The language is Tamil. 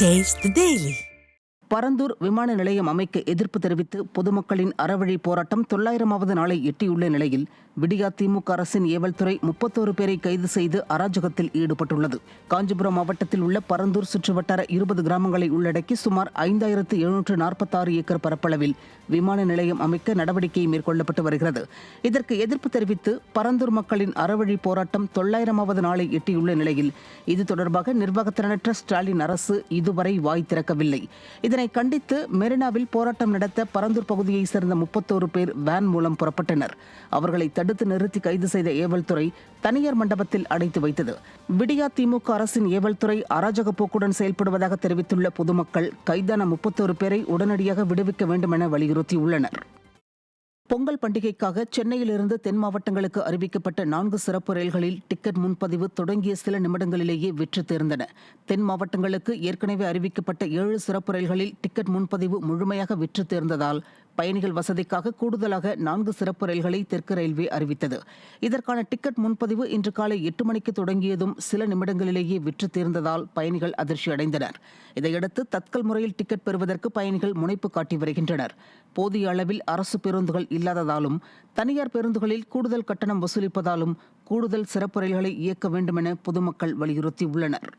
Taste the Daily. பரந்தூர் விமான நிலையம் அமைக்க எதிர்ப்பு தெரிவித்து பொதுமக்களின் அறவழி போராட்டம் 900வது நாளை எட்டியுள்ள நிலையில் விடியா திமுக அரசின் ஏவல்துறை 31 பேரை கைது செய்து அராஜகத்தில் ஈடுபட்டுள்ளது. காஞ்சிபுரம் மாவட்டத்தில் உள்ள பரந்தூர் சுற்றுவட்டார 20 கிராமங்களை உள்ளடக்கி சுமார் 5746 ஏக்கர் பரப்பளவில் விமான நிலையம் அமைக்க நடவடிக்கை மேற்கொள்ளப்பட்டு வருகிறது. இதற்கு எதிர்ப்பு தெரிவித்து பரந்தூர் மக்களின் அறவழி போராட்டம் 900வது நாளை எட்டியுள்ள நிலையில் இது தொடர்பாக நிர்வாகத்திறனற்ற ஸ்டாலின் அரசு இதுவரை வாய் திறக்கவில்லை. இதனை கண்டித்து மெரினாவில் போராட்டம் நடத்த பரந்தூர் பகுதியைச் சேர்ந்த 31 பேர் வேன் மூலம் புறப்பட்டனர். அவர்களை தடுத்து நிறுத்தி கைது செய்த ஏவல்துறை தனியார் மண்டபத்தில் அடைத்து வைத்தது. விடியா திமுக அரசின் ஏவல்துறை அராஜக போக்குடன் செயல்படுவதாக தெரிவித்துள்ள பொதுமக்கள் கைதான 31 பேரை உடனடியாக விடுவிக்க வேண்டும் என வலியுறுத்தியுள்ளனர். பொங்கல் பண்டிகைக்காக சென்னையிலிருந்து தென் மாவட்டங்களுக்கு அறிவிக்கப்பட்ட 4 சிறப்பு ரயில்களில் டிக்கெட் முன்பதிவு தொடங்கிய சில நிமிடங்களிலேயே விற்று தீர்ந்தன. தென் மாவட்டங்களுக்கு ஏற்கனவே அறிவிக்கப்பட்ட 7 சிறப்பு ரயில்களில் டிக்கெட் முன்பதிவு முழுமையாக விற்று தீர்ந்ததால் பயணிகள் வசதிக்காக கூடுதலாக 4 சிறப்பு ரயில்களை தெற்கு ரயில்வே அறிவித்தது. இதற்கான டிக்கெட் முன்பதிவு இன்று காலை 8 மணிக்கு தொடங்கியதும் சில நிமிடங்களிலேயே விற்று தீர்ந்ததால் பயணிகள் அதிர்ச்சி அடைந்தனர். இதையடுத்து தட்கல் முறையில் டிக்கெட் பெறுவதற்கு பயணிகள் முனைப்பு காட்டி வருகின்றனர். போதிய அளவில் அரசு பேருந்துகள் இல்லாததாலும் தனியார் பேருந்துகளில் கூடுதல் கட்டணம் வசூலிப்பதாலும் கூடுதல் சிறப்பு ரயில்களை இயக்க வேண்டும் என பொதுமக்கள் வலியுறுத்தியுள்ளனர்.